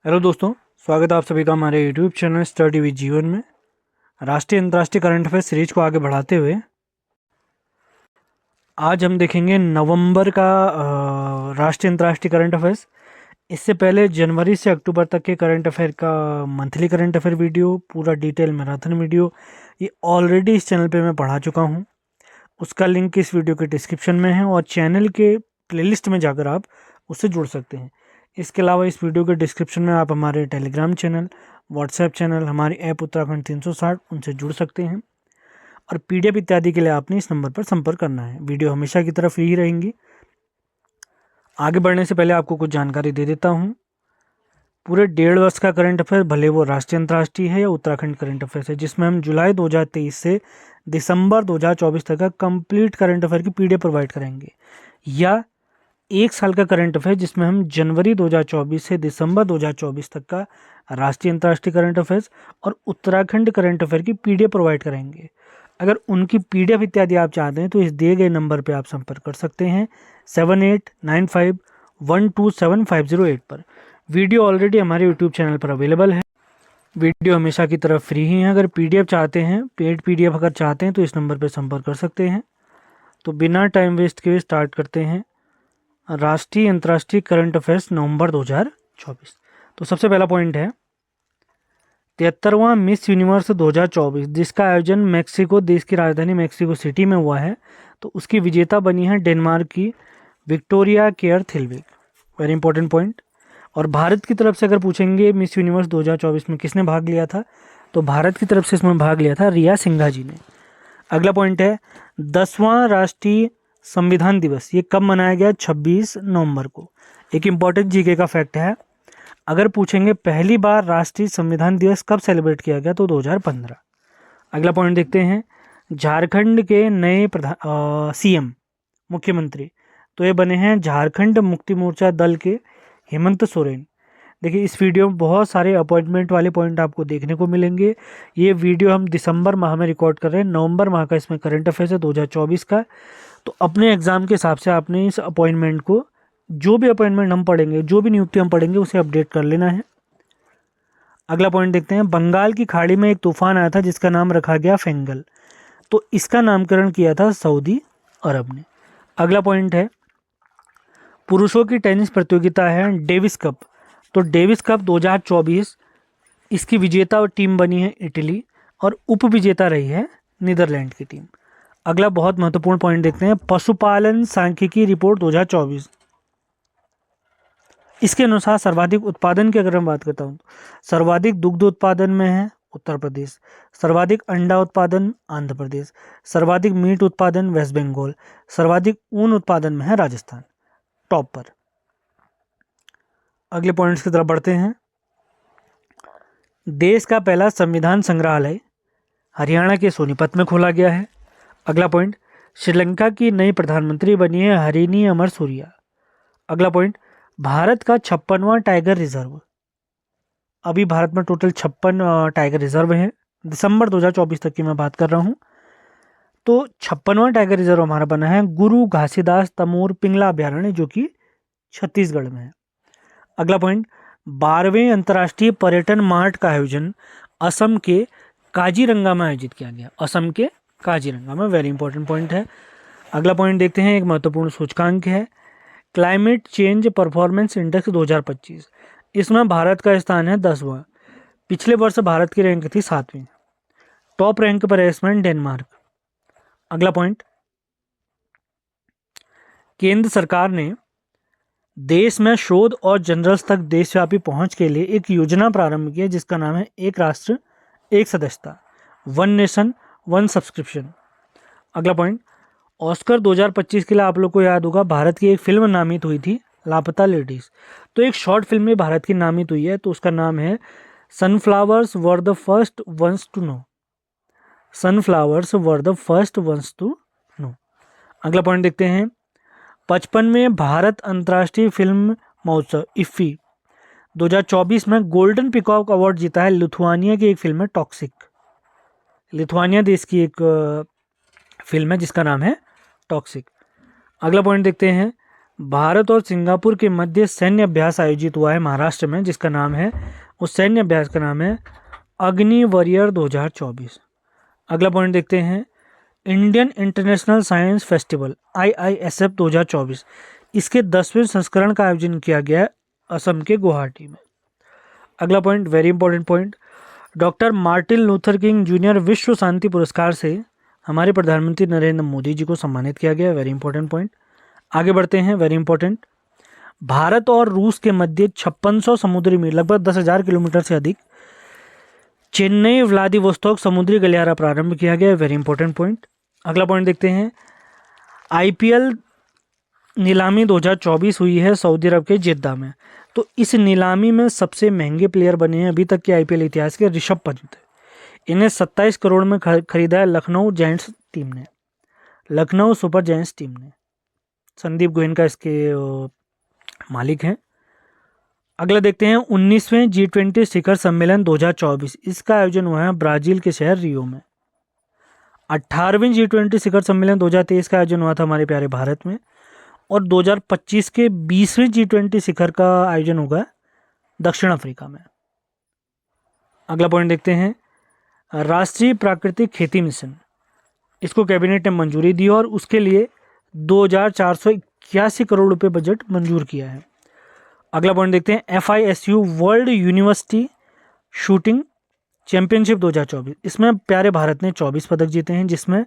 Hello दोस्तों, स्वागत है आप सभी का हमारे यूट्यूब चैनल स्टडी विद जीवन में। राष्ट्रीय अंतर्राष्ट्रीय करंट अफेयर सीरीज को आगे बढ़ाते हुए आज हम देखेंगे नवंबर का राष्ट्रीय अंतर्राष्ट्रीय करंट अफेयर्स। इससे पहले जनवरी से अक्टूबर तक के करंट अफेयर का मंथली करंट अफेयर वीडियो, पूरा डिटेल मैराथन वीडियो, ये ऑलरेडी इस चैनल पे मैं पढ़ा चुका हूँ। उसका लिंक इस वीडियो के डिस्क्रिप्शन में है और चैनल के प्लेलिस्ट में जाकर आप उससे जुड़ सकते हैं। इसके अलावा इस वीडियो के डिस्क्रिप्शन में आप हमारे टेलीग्राम चैनल, व्हाट्सएप चैनल, हमारी ऐप उत्तराखंड 360 उनसे जुड़ सकते हैं। और पीडीएफ इत्यादि के लिए आपने इस नंबर पर संपर्क करना है। वीडियो हमेशा की तरह फ्री ही रहेंगी। आगे बढ़ने से पहले आपको कुछ जानकारी दे देता हूँ। पूरे 1.5 वर्ष का करंट अफेयर, भले वो राष्ट्रीय अंतर्राष्ट्रीय है या उत्तराखंड करंट अफेयर है, जिसमें हम जुलाई 2023 से दिसंबर 2024 तक का कंप्लीट करंट अफेयर की पीडीएफ प्रोवाइड करेंगे, या 1 साल का करंट अफेयर जिसमें हम जनवरी 2024 से दिसंबर 2024 तक का राष्ट्रीय अंतर्राष्ट्रीय करंट अफेयर्स और उत्तराखंड करंट अफेयर की पीडीएफ प्रोवाइड करेंगे। अगर उनकी पीडीएफ इत्यादि आप चाहते हैं तो इस दिए गए नंबर पर आप संपर्क कर सकते हैं 7895127508 पर। वीडियो ऑलरेडी हमारे यूट्यूब चैनल पर अवेलेबल है। वीडियो हमेशा की तरह फ्री ही है। अगर पीडीएफ चाहते हैं, पेड पीडीएफ अगर चाहते हैं तो इस नंबर पर संपर्क कर सकते हैं। तो बिना टाइम वेस्ट के स्टार्ट करते हैं राष्ट्रीय अंतर्राष्ट्रीय करंट अफेयर्स नवंबर 2024। तो सबसे पहला पॉइंट है 73वां मिस यूनिवर्स 2024, जिसका आयोजन मेक्सिको, देश की राजधानी मेक्सिको सिटी में हुआ है। तो उसकी विजेता बनी है डेनमार्क की Victoria Kjaer Theilvig. Very important point. और भारत की तरफ से अगर पूछेंगे मिस यूनिवर्स 2024 में किसने भाग लिया था, तो भारत की तरफ से इसमें भाग लिया था रिया सिंघा जी ने। अगला पॉइंट है 10वां राष्ट्रीय संविधान दिवस, ये कब मनाया गया? 26 नवंबर को। एक इम्पॉर्टेंट जीके का फैक्ट है, अगर पूछेंगे पहली बार राष्ट्रीय संविधान दिवस कब सेलिब्रेट किया गया, तो 2015। अगला पॉइंट देखते हैं, झारखंड के नए सीएम, मुख्यमंत्री, तो ये बने हैं झारखंड मुक्ति मोर्चा दल के हेमंत सोरेन। देखिए, इस वीडियो में बहुत सारे अपॉइंटमेंट वाले पॉइंट आपको देखने को मिलेंगे। ये वीडियो हम दिसंबर माह में रिकॉर्ड कर रहे हैं, नवंबर माह का इसमें करंट अफेयर्स है 2024 का। तो अपने एग्जाम के हिसाब से आपने इस अपॉइंटमेंट को, जो भी अपॉइंटमेंट हम पढ़ेंगे, जो भी नियुक्ति हम पढ़ेंगे, उसे अपडेट कर लेना है। अगला पॉइंट देखते हैं, बंगाल की खाड़ी में एक तूफान आया था जिसका नाम रखा गया फेंगल। तो इसका नामकरण किया था सऊदी अरब ने। अगला पॉइंट है, पुरुषों की टेनिस प्रतियोगिता है डेविस कप। तो डेविस कप 2024, इसकी विजेता टीम बनी है इटली और उप विजेता रही है नीदरलैंड की टीम। अगला बहुत महत्वपूर्ण पॉइंट देखते हैं, पशुपालन सांख्यिकी रिपोर्ट 2024। इसके अनुसार सर्वाधिक उत्पादन की अगर मैं बात करता हूँ, सर्वाधिक दुग्ध उत्पादन में है उत्तर प्रदेश, सर्वाधिक अंडा उत्पादन आंध्र प्रदेश, सर्वाधिक मीट उत्पादन वेस्ट बंगाल, सर्वाधिक ऊन उत्पादन में है राजस्थान टॉप पर। अगले पॉइंट्स की तरफ बढ़ते हैं, देश का पहला संविधान संग्रहालय हरियाणा के सोनीपत में खोला गया है। अगला पॉइंट, श्रीलंका की नई प्रधानमंत्री बनी है हरिनी अमर सूरिया। अगला पॉइंट, भारत का 56वां टाइगर रिजर्व। अभी भारत में टोटल 56 टाइगर रिजर्व हैं, दिसंबर 2024 तक की मैं बात कर रहा हूं। तो 56वां टाइगर रिजर्व हमारा बना है गुरु घासीदास तमोर पिंगला अभ्यारण्य, जो कि छत्तीसगढ़ में है। अगला पॉइंट, 12वें अंतर्राष्ट्रीय पर्यटन मार्ट का आयोजन असम के काजीरंगा में आयोजित किया गया। असम के काजीरंगा में, वेरी इंपॉर्टेंट पॉइंट है। अगला पॉइंट देखते हैं, एक महत्वपूर्ण सूचकांक है क्लाइमेट चेंज परफॉर्मेंस इंडेक्स 2025। इसमें भारत का स्थान है 10वां। पिछले वर्ष भारत की रैंक थी 7वीं। टॉप रैंक पर है इसमें डेनमार्क। अगला पॉइंट, केंद्र सरकार ने देश में शोध और जर्नल्स तक देशव्यापी पहुंच के लिए एक योजना प्रारंभ की है जिसका नाम है एक राष्ट्र एक सदस्यता, वन नेशन वन सब्सक्रिप्शन। अगला पॉइंट, ऑस्कर 2025 के लिए आप लोग को याद होगा भारत की एक फिल्म नामित हुई थी लापता लेडीज। तो एक शॉर्ट फिल्म में भारत की नामित हुई है, तो उसका नाम है sunflowers were the first ones to know. Sunflowers were the first ones to know. अगला पॉइंट देखते हैं, 55वें भारत अंतर्राष्ट्रीय फिल्म महोत्सव इफ्फी 2024 में गोल्डन पिकॉक अवार्ड जीता है लिथुआनिया की एक फिल्म है टॉक्सिक। लिथुआनिया देश की एक फिल्म है जिसका नाम है टॉक्सिक। अगला पॉइंट देखते हैं, भारत और सिंगापुर के मध्य सैन्य अभ्यास आयोजित हुआ है महाराष्ट्र में, जिसका नाम है, उस सैन्य अभ्यास का नाम है अग्नि वॉरियर 2024। अगला पॉइंट देखते हैं, Indian international science festival IISF 2024, इसके 10वें संस्करण का आयोजन किया गया है असम के गुवाहाटी में। अगला point, very important point, doctor Martin Luther king junior विश्व शांति पुरस्कार से हमारे प्रधानमंत्री नरेंद्र मोदी जी को सम्मानित किया गया है। Very important point. आगे बढ़ते हैं, वेरी इंपॉर्टेंट, भारत और रूस के मध्य 5600 समुद्री मील, लगभग 10,000 किलोमीटर से अधिक, चेन्नई व्लादिवोस्तोक समुद्री गलियारा प्रारंभ किया गया है। Very important point. अगला पॉइंट देखते हैं, IPL नीलामी 2024 हुई है सऊदी अरब के जिद्दा में। तो इस नीलामी में सबसे महंगे प्लेयर बने हैं अभी तक के IPL इतिहास के ऋषभ पंत। इन्हें 27 करोड़ में खरीदा है लखनऊ जायंट्स टीम ने, लखनऊ सुपर जायंट्स टीम ने। संदीप गोयन का इसके मालिक हैं। अगला देखते हैं, 19वें G20 शिखर सम्मेलन 2024, इसका आयोजन हुआ है ब्राजील के शहर रियो में। 18वें G20 शिखर सम्मेलन 2023 का आयोजन हुआ था हमारे प्यारे भारत में। और 2025 के 20वें G20 शिखर का आयोजन होगा दक्षिण अफ्रीका में। अगला पॉइंट देखते हैं, राष्ट्रीय प्राकृतिक खेती मिशन, इसको कैबिनेट ने मंजूरी दी और उसके लिए 2481 करोड़ रुपए बजट मंजूर किया है। अगला पॉइंट देखते हैं, FISU world university shooting championship 2024, इसमें प्यारे भारत ने 24 पदक जीते हैं, जिसमें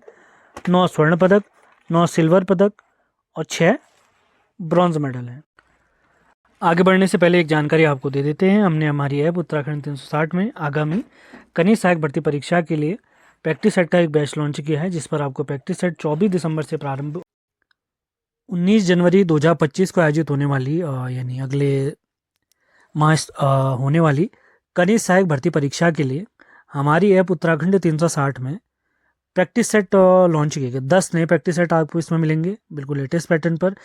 9 स्वर्ण पदक, 9 सिल्वर पदक और 6 ब्रॉन्ज मेडल हैं। आगे बढ़ने से पहले एक जानकारी आपको दे देते हैं, हमने हमारी ऐप उत्तराखंड 360 में आगामी कनिष्ठ सहायक भर्ती परीक्षा के लिए प्रैक्टिस सेट का एक बैच लॉन्च किया है, जिस पर आपको प्रैक्टिस सेट 24 दिसंबर से प्रारंभ 19 जनवरी 2025 को आयोजित होने वाली यानी अगले माह होने वाली कनिष्ठ सहायक भर्ती परीक्षा के लिए हमारी ऐप उत्तराखंड 360 में प्रैक्टिस सेट लॉन्च किए गए। 10 नए प्रैक्टिस सेट आपको इसमें मिलेंगे बिल्कुल लेटेस्ट पैटर्न पर।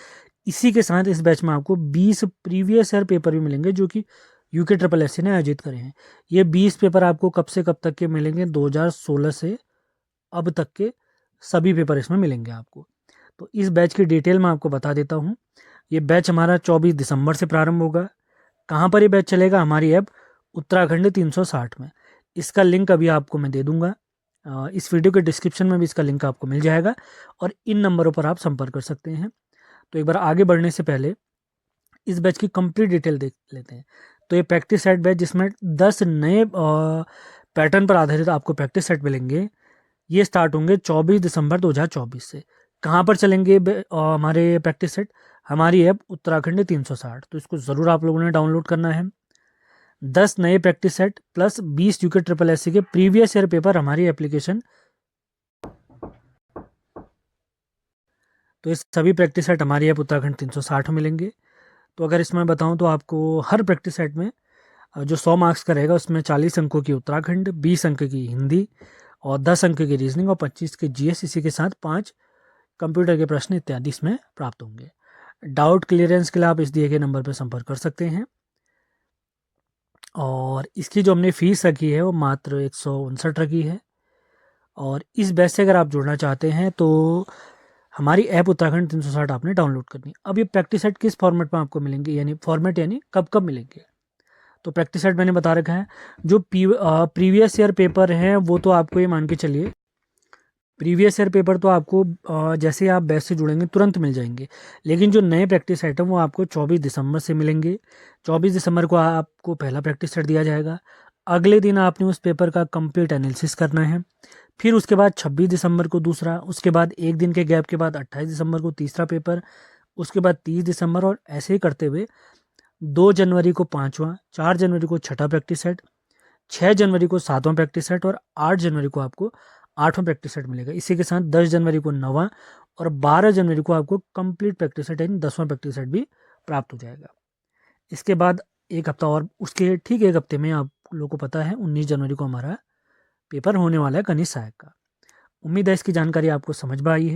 इसी के साथ इस बैच में आपको 20 प्रीवियस ईयर पेपर भी मिलेंगे जो कि UKSSC ने आयोजित करे हैं। ये 20 पेपर आपको कब से कब तक के मिलेंगे, 2016 से अब तक के सभी पेपर इसमें मिलेंगे आपको। तो इस बैच की डिटेल मैं आपको बता देता हूँ। ये बैच हमारा 24 दिसंबर से प्रारंभ होगा। कहाँ पर ये बैच चलेगा, हमारी ऐप उत्तराखंड 360 में। इसका लिंक अभी आपको मैं दे दूंगा, इस वीडियो के डिस्क्रिप्शन में भी इसका लिंक आपको मिल जाएगा और इन नंबरों पर आप संपर्क कर सकते हैं। तो एक बार आगे बढ़ने से पहले इस बैच की कंप्लीट डिटेल देख लेते हैं। तो ये प्रैक्टिस सेट बैच जिसमें 10 नए पैटर्न पर आधारित आपको प्रैक्टिस सेट मिलेंगे, ये स्टार्ट होंगे 24 दिसंबर 2024 से। कहाँ पर चलेंगे हमारे प्रैक्टिस सेट, हमारी ऐप उत्तराखंड 360। तो इसको ज़रूर आप लोगों ने डाउनलोड करना है। 10 नए प्रैक्टिस सेट प्लस 20 UKSSC के प्रीवियस ईयर पेपर हमारी एप्लीकेशन। तो इस सभी प्रैक्टिस सेट हमारी ऐप उत्तराखंड 360 में मिलेंगे। तो अगर इसमें बताऊं तो आपको हर प्रैक्टिस सेट में जो 100 मार्क्स का रहेगा उसमें 40 अंकों की उत्तराखंड, 20 अंक की हिंदी और 10 अंक की रीजनिंग और 25 के GS, इसी के साथ 5 कंप्यूटर के प्रश्न इत्यादि इसमें प्राप्त होंगे। डाउट क्लियरेंस के लिए आप इस दिए गए नंबर पर संपर्क कर सकते हैं। और इसकी जो हमने फीस रखी है वो मात्र 159 रखी है। और इस बैच से अगर आप जुड़ना चाहते हैं तो हमारी ऐप उत्तराखंड 360 आपने डाउनलोड करनी। अब ये प्रैक्टिस सेट किस फॉर्मेट में आपको मिलेंगे, यानी फॉर्मेट यानी कब कब मिलेंगे। तो प्रैक्टिस सेट मैंने बता रखा है। जो प्रीवियस ईयर पेपर हैं वो तो आपको ये मान के चलिए, प्रीवियस ईयर पेपर तो आपको जैसे आप बैच से जुड़ेंगे तुरंत मिल जाएंगे। लेकिन जो नए प्रैक्टिस सेट हैं वो आपको 24 दिसंबर से मिलेंगे। 24 दिसंबर को आपको पहला प्रैक्टिस सेट दिया जाएगा। अगले दिन आपने उस पेपर का कंप्लीट एनालिसिस करना है। फिर उसके बाद 26 दिसंबर को दूसरा, उसके बाद एक दिन के गैप के बाद 28 दिसंबर को तीसरा पेपर, उसके बाद 30 दिसंबर, और ऐसे ही करते हुए 2 जनवरी को 5वां, 4 जनवरी को 6ठा प्रैक्टिस सेट, 6 जनवरी को 7वां प्रैक्टिस सेट और 8 जनवरी को आपको 8वां प्रैक्टिस सेट मिलेगा। इसी के साथ 10 जनवरी को 9वां और 12 जनवरी को आपको कंप्लीट प्रैक्टिस सेट यानी 10वां प्रैक्टिस सेट भी प्राप्त हो जाएगा। इसके बाद एक हफ्ता और, उसके ठीक एक हफ्ते में आप लोगों को पता है 19 जनवरी को हमारा पेपर होने वाला है कनिष्ठ सहायक का। उम्मीद है इसकी जानकारी आपको समझ में आई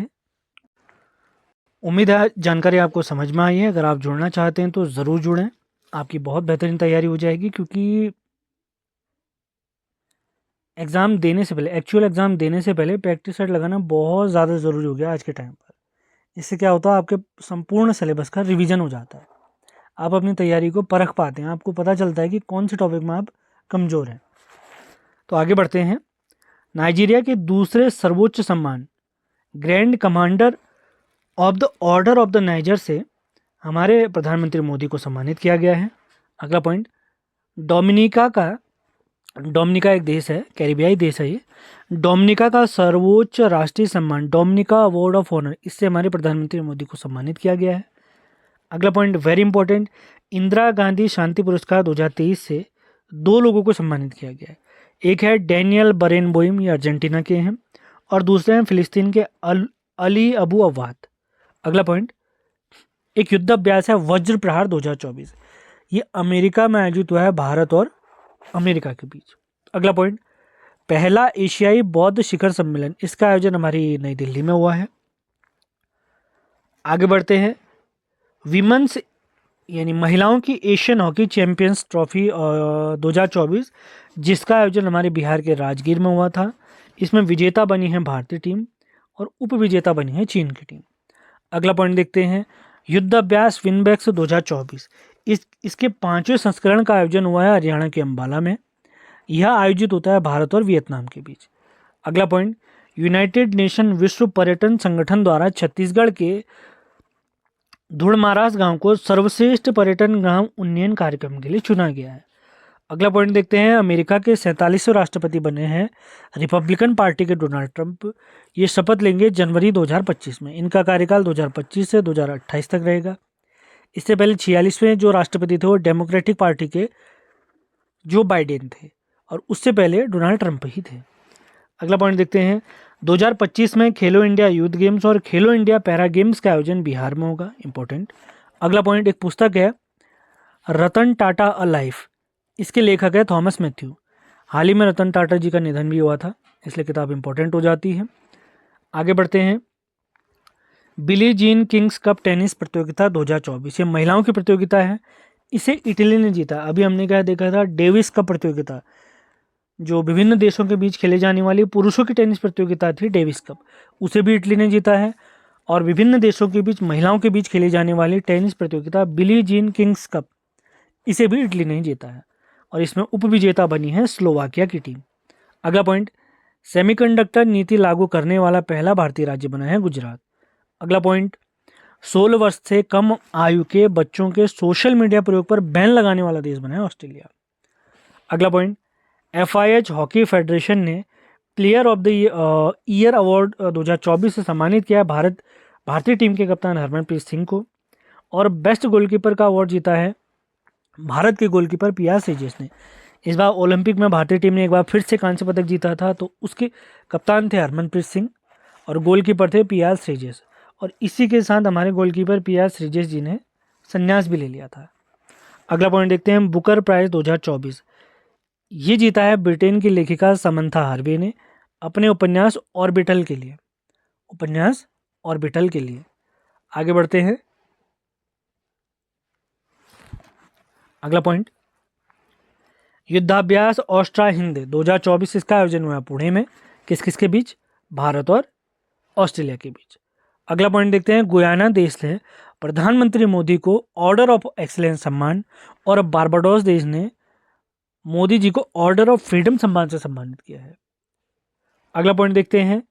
है। अगर आप जुड़ना चाहते हैं तो ज़रूर जुड़ें, आपकी बहुत बेहतरीन तैयारी हो जाएगी। क्योंकि एग्ज़ाम देने से पहले, एक्चुअल एग्ज़ाम देने से पहले प्रैक्टिस सेट लगाना बहुत ज़्यादा ज़रूरी हो गया आज के टाइम पर। इससे क्या होता है, आपके संपूर्ण सिलेबस का रिवीजन हो जाता है, आप अपनी तैयारी को परख पाते हैं, आपको पता चलता है कि कौन से टॉपिक में आप कमज़ोर हैं। तो आगे बढ़ते हैं। नाइजीरिया के दूसरे सर्वोच्च सम्मान grand commander of the order of the niger से हमारे प्रधानमंत्री मोदी को सम्मानित किया गया है। अगला पॉइंट, डोमिनिका एक देश है, कैरिबियाई देश है ये। डोमिनिका का सर्वोच्च राष्ट्रीय सम्मान डोमिनिका अवार्ड ऑफ ऑनर, इससे हमारे प्रधानमंत्री मोदी को सम्मानित किया गया है। अगला point very important, Indira Gandhi शांति पुरस्कार 2023 से 2 लोगों को सम्मानित किया गया है। एक है डैनियल बरेनबोइम, ये अर्जेंटीना के हैं, और दूसरे हैं फिलिस्तीन के अली अबू अवाद। अगला पॉइंट, एक युद्ध अभ्यास है वज्र प्रहार 2024, ये अमेरिका में आयोजित हुआ है भारत और अमेरिका के बीच। अगला पॉइंट, पहला एशियाई बौद्ध शिखर सम्मेलन, इसका आयोजन हमारी नई दिल्ली में हुआ है। आगे बढ़ते हैं। विमेंस यानी महिलाओं की एशियन हॉकी चैंपियंस ट्रॉफी 2024, जिसका आयोजन हमारे बिहार के राजगीर में हुआ था। इसमें विजेता बनी है भारतीय टीम और उपविजेता बनी है चीन की टीम। अगला पॉइंट देखते हैं, युद्ध अभ्यास विनबैक्स 2024, इसके 5वें संस्करण का आयोजन हुआ है हरियाणा के अंबाला में। यह आयोजित होता है भारत और वियतनाम के बीच। अगला पॉइंट, यूनाइटेड नेशन विश्व पर्यटन संगठन द्वारा छत्तीसगढ़ के धुड़मारास गांव को सर्वश्रेष्ठ पर्यटन गांव उन्नयन कार्यक्रम के लिए चुना गया है। अगला पॉइंट देखते हैं, अमेरिका के 47वें राष्ट्रपति बने हैं रिपब्लिकन पार्टी के डोनाल्ड ट्रंप। ये शपथ लेंगे जनवरी 2025 में। इनका कार्यकाल 2025 से 2028 तक रहेगा। इससे पहले 46वें जो राष्ट्रपति थे वो डेमोक्रेटिक पार्टी के जो बाइडेन थे, और उससे पहले डोनाल्ड ट्रंप ही थे। अगला पॉइंट देखते हैं, 2025 में खेलो इंडिया यूथ गेम्स और खेलो इंडिया पैरा गेम्स का आयोजन बिहार में होगा। इंपॉर्टेंट। अगला पॉइंट, एक पुस्तक है रतन टाटा अ लाइफ, इसके लेखक है थॉमस मैथ्यू। हाल ही में रतन टाटा जी का निधन भी हुआ था, इसलिए किताब इंपॉर्टेंट हो जाती है। आगे बढ़ते हैं। Billie Jean Kings cup tennis प्रतियोगिता 2024, ये महिलाओं की प्रतियोगिता है, इसे इटली ने जीता। अभी हमने क्या देखा था, डेविस कप प्रतियोगिता, जो विभिन्न देशों के बीच खेले जाने वाली पुरुषों की टेनिस प्रतियोगिता थी डेविस कप, उसे भी इटली ने जीता है। और विभिन्न देशों के बीच महिलाओं के बीच खेली जाने वाली टेनिस प्रतियोगिता बिली जीन किंग्स कप, इसे भी इटली ने जीता है, और इसमें उपविजेता बनी है स्लोवाकिया की टीम। अगला पॉइंट, सेमीकंडक्टर नीति लागू करने वाला पहला भारतीय राज्य बना है गुजरात। अगला पॉइंट, 16 वर्ष से कम आयु के बच्चों के सोशल मीडिया प्रयोग पर बैन लगाने वाला देश बना है ऑस्ट्रेलिया। अगला पॉइंट, FIH हॉकी फेडरेशन ने player of the year award 2024 से सम्मानित किया है भारतीय टीम के कप्तान हरमनप्रीत सिंह को, और बेस्ट गोलकीपर का अवार्ड जीता है भारत के गोलकीपर पी.आर. श्रीजेश ने। इस बार ओलंपिक में भारतीय टीम ने एक बार फिर से कांस्य पदक जीता था, तो उसके कप्तान थे हरमनप्रीत सिंह और गोलकीपर थे पी.आर. श्रीजेश, और इसी के साथ हमारे गोलकीपर पी.आर. श्रीजेश जी ने संन्यास भी ले लिया था। अगला पॉइंट देखते हैं, बुकर प्राइज 2024, ये जीता है ब्रिटेन की लेखिका समंथा हार्वे ने अपने उपन्यास ऑर्बिटल के लिए। आगे बढ़ते हैं। अगला पॉइंट, युद्धाभ्यास ऑस्ट्रा हिंद 2024, इसका आयोजन हुआ पुणे में। किसके बीच? भारत और ऑस्ट्रेलिया के बीच। अगला पॉइंट देखते हैं, गुयाना देश ने प्रधानमंत्री मोदी को ऑर्डर ऑफ एक्सीलेंस सम्मान, और बारबाडोस देश ने मोदी जी को ऑर्डर ऑफ फ्रीडम सम्मान से सम्मानित किया है। अगला पॉइंट देखते हैं,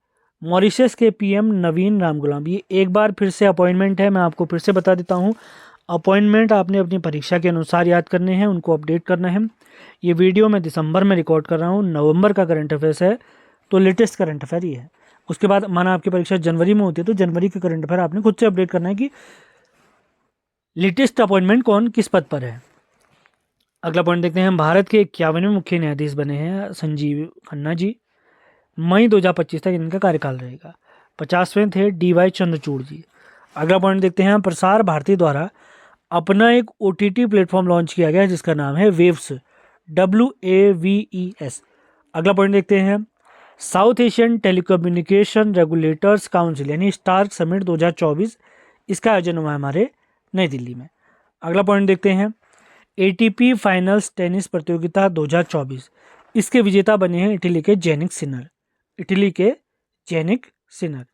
मॉरिशस के PM नवीन रामगुलाम, ये एक बार फिर से अपॉइंटमेंट है। मैं आपको फिर से बता देता हूँ, अपॉइंटमेंट आपने अपनी परीक्षा के अनुसार याद करने हैं, उनको अपडेट करना है। ये वीडियो मैं दिसंबर में रिकॉर्ड कर रहा हूँ, नवंबर का करंट अफेयर्स है, तो लेटेस्ट करंट अफेयर ही है। उसके बाद माना आपकी परीक्षा जनवरी में होती है, तो जनवरी के करंट अफेयर आपने खुद से अपडेट करना है कि लेटेस्ट अपॉइंटमेंट कौन किस पद पर है। अगला पॉइंट देखते हैं, भारत के 51वें मुख्य न्यायाधीश बने हैं संजीव खन्ना जी। मई 2025 तक इनका कार्यकाल रहेगा। 50वें थे DY चंद्रचूड़ जी। अगला पॉइंट देखते हैं, प्रसार भारती द्वारा अपना एक OTT प्लेटफॉर्म लॉन्च किया गया जिसका नाम है वेव्स, WAVES। अगला पॉइंट देखते हैं, south Asian telecommunication regulators council यानी स्टार्क समिट 2024, इसका आयोजन हुआ हमारे नई दिल्ली में। अगला पॉइंट देखते हैं, ATP फाइनल्स टेनिस प्रतियोगिता 2024, इसके विजेता बने हैं इटली के जेनिक सिनर।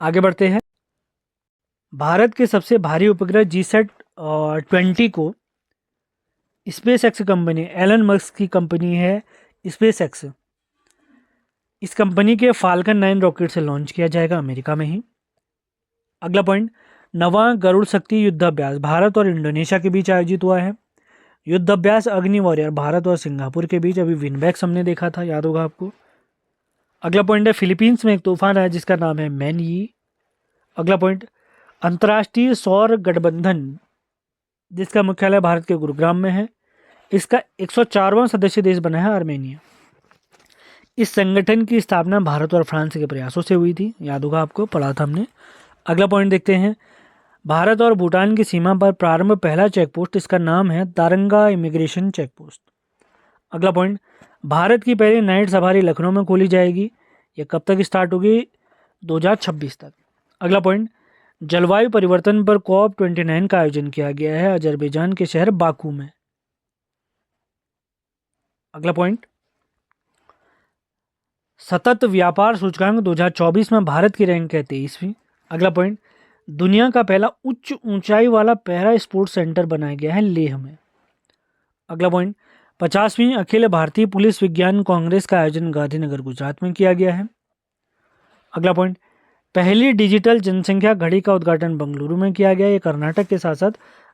आगे बढ़ते हैं। भारत के सबसे भारी उपग्रह जीसैट 20 को SpaceX company, Elon Musk की कंपनी है स्पेस एक्स, इस कंपनी के फाल्कन 9 रॉकेट से लॉन्च किया जाएगा अमेरिका में ही। अगला पॉइंट, नवा गरुड़ शक्ति युद्धाभ्यास भारत और इंडोनेशिया के बीच आयोजित हुआ है। युद्धाभ्यास अग्नि वॉरियर भारत और सिंगापुर के बीच, अभी विनबैक्स हमने देखा था, याद होगा आपको। अगला पॉइंट है, फिलीपींस में एक तूफान है जिसका नाम है मैनयी। अगला पॉइंट, अंतर्राष्ट्रीय सौर गठबंधन जिसका मुख्यालय भारत के गुरुग्राम में है, इसका 104वां सदस्य देश बना है आर्मेनिया। इस संगठन की स्थापना भारत और फ्रांस के प्रयासों से हुई थी, याद होगा आपको, पढ़ा था हमने। अगला पॉइंट देखते हैं, भारत और भूटान की सीमा पर प्रारंभ पहला चेक पोस्ट, इसका नाम है दारंगा इमिग्रेशन चेक पोस्ट। अगला पॉइंट, भारत की पहली नाइट सफारी लखनऊ में खोली जाएगी, ये कब तक स्टार्ट होगी, 2026 तक। अगला पॉइंट, जलवायु परिवर्तन पर COP29 का आयोजन किया गया है अजरबैजान के शहर बाकू में। अगला पॉइंट, सतत व्यापार सूचकांक 2024 में भारत की रैंक है 23वीं। अगला पॉइंट, दुनिया का पहला उच्च ऊंचाई वाला पैरा स्पोर्ट्स सेंटर बनाया गया है लेह में। अगला पॉइंट, 50वीं अखिल भारतीय पुलिस विज्ञान कांग्रेस का आयोजन गांधीनगर गुजरात में किया गया है। अगला पॉइंट, पहली डिजिटल जनसंख्या घड़ी का उद्घाटन बेंगलुरु में किया गया। ये कर्नाटक के साथ साथ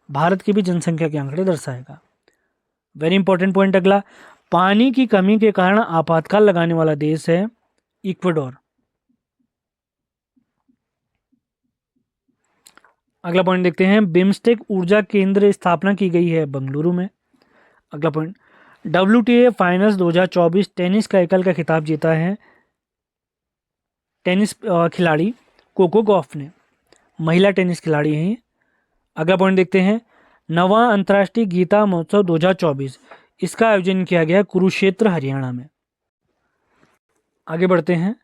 भारत की भी जनसंख्या के आंकड़े दर्शाएगा। वेरी इंपॉर्टेंट पॉइंट अगला, पानी की कमी के कारण आपातकाल लगाने वाला देश है इक्वाडोर। अगला पॉइंट देखते हैं, बिम्स्टेक ऊर्जा केंद्र स्थापना की गई है बेंगलुरु में। अगला पॉइंट, WTA फाइनल्स 2024 टेनिस का एकल का खिताब जीता है टेनिस खिलाड़ी कोको गॉफ ने, महिला टेनिस खिलाड़ी हैं। अगला पॉइंट देखते हैं, नवा अंतर्राष्ट्रीय गीता महोत्सव 2024, इसका आयोजन किया गया कुरुक्षेत्र हरियाणा में। आगे बढ़ते हैं,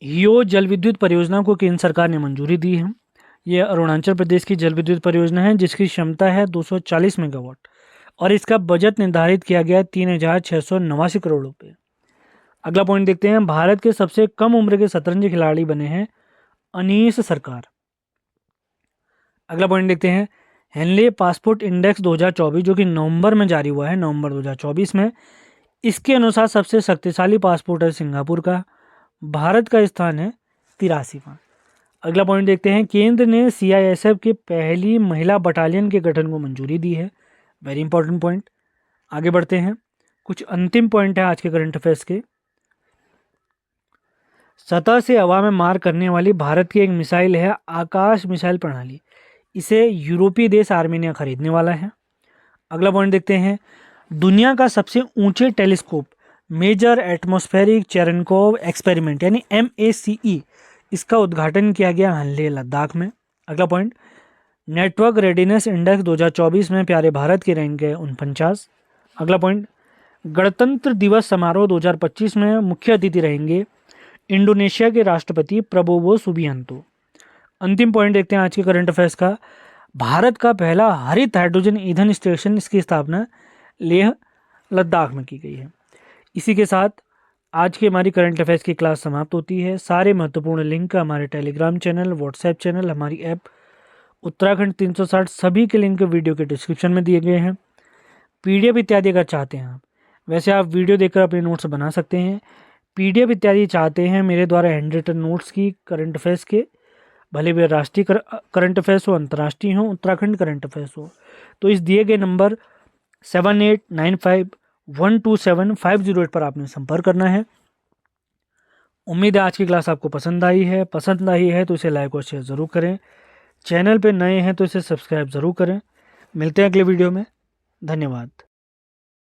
हियो जल विद्युत परियोजना को केंद्र सरकार ने मंजूरी दी है। यह अरुणाचल प्रदेश की जल विद्युत परियोजना है जिसकी क्षमता है 240 मेगावाट और इसका बजट निर्धारित किया गया है 3,689 करोड़ रुपये। अगला पॉइंट देखते हैं, भारत के सबसे कम उम्र के शतरंज खिलाड़ी बने हैं अनीस सरकार। अगला पॉइंट देखते हैं, हेनले पासपोर्ट इंडेक्स 2024 जो कि नवंबर में जारी हुआ है, नवंबर 2024 में, इसके अनुसार सबसे शक्तिशाली पासपोर्ट है सिंगापुर का। भारत का स्थान है 83वां। अगला पॉइंट देखते हैं, केंद्र ने CISF के पहली महिला बटालियन के गठन को मंजूरी दी है। Very important point. आगे बढ़ते हैं, कुछ अंतिम पॉइंट है आज के करंट अफेयर्स के। सतह से हवा में मार करने वाली भारत की एक मिसाइल है आकाश मिसाइल प्रणाली, इसे यूरोपीय देश आर्मेनिया खरीदने वाला है। अगला पॉइंट देखते हैं, दुनिया का सबसे ऊंचे telescope major atmospheric Cherenkov experiment यानी MACE, इसका उद्घाटन किया गया हल्ले लद्दाख में। अगला पॉइंट, नेटवर्क रेडीनेस इंडेक्स 2024 में प्यारे भारत की रैंक है 49। अगला पॉइंट, गणतंत्र दिवस समारोह 2025 में मुख्य अतिथि रहेंगे इंडोनेशिया के राष्ट्रपति प्रबोवो सुबियांतो। अंतिम पॉइंट देखते हैं आज के करंट अफेयर्स का, भारत का पहला हरित हाइड्रोजन ईंधन स्टेशन, इसकी स्थापना लेह लद्दाख में की गई है। इसी के साथ आज की हमारी करंट अफेयर्स की क्लास समाप्त होती है। सारे महत्वपूर्ण लिंक हमारे टेलीग्राम चैनल, व्हाट्सएप चैनल, हमारी ऐप उत्तराखंड 360 सभी के लिंक वीडियो के डिस्क्रिप्शन में दिए गए हैं। PDF इत्यादि अगर चाहते हैं आप, वैसे आप वीडियो देखकर अपने नोट्स बना सकते हैं। PDF इत्यादि चाहते हैं मेरे द्वारा हैंड रिटन नोट्स की करंट अफेयर्स के, भले वे राष्ट्रीय करंट अफेयर्स हो, अंतर्राष्ट्रीय हो, उत्तराखंड करंट अफेयर्स हो, तो इस दिए गए नंबर 7895127508 पर आपने संपर्क करना है। उम्मीद है आज की क्लास आपको पसंद आई है। पसंद आई है तो इसे लाइक और शेयर ज़रूर करें। चैनल पे नए हैं तो इसे सब्सक्राइब ज़रूर करें। मिलते हैं अगले वीडियो में। धन्यवाद।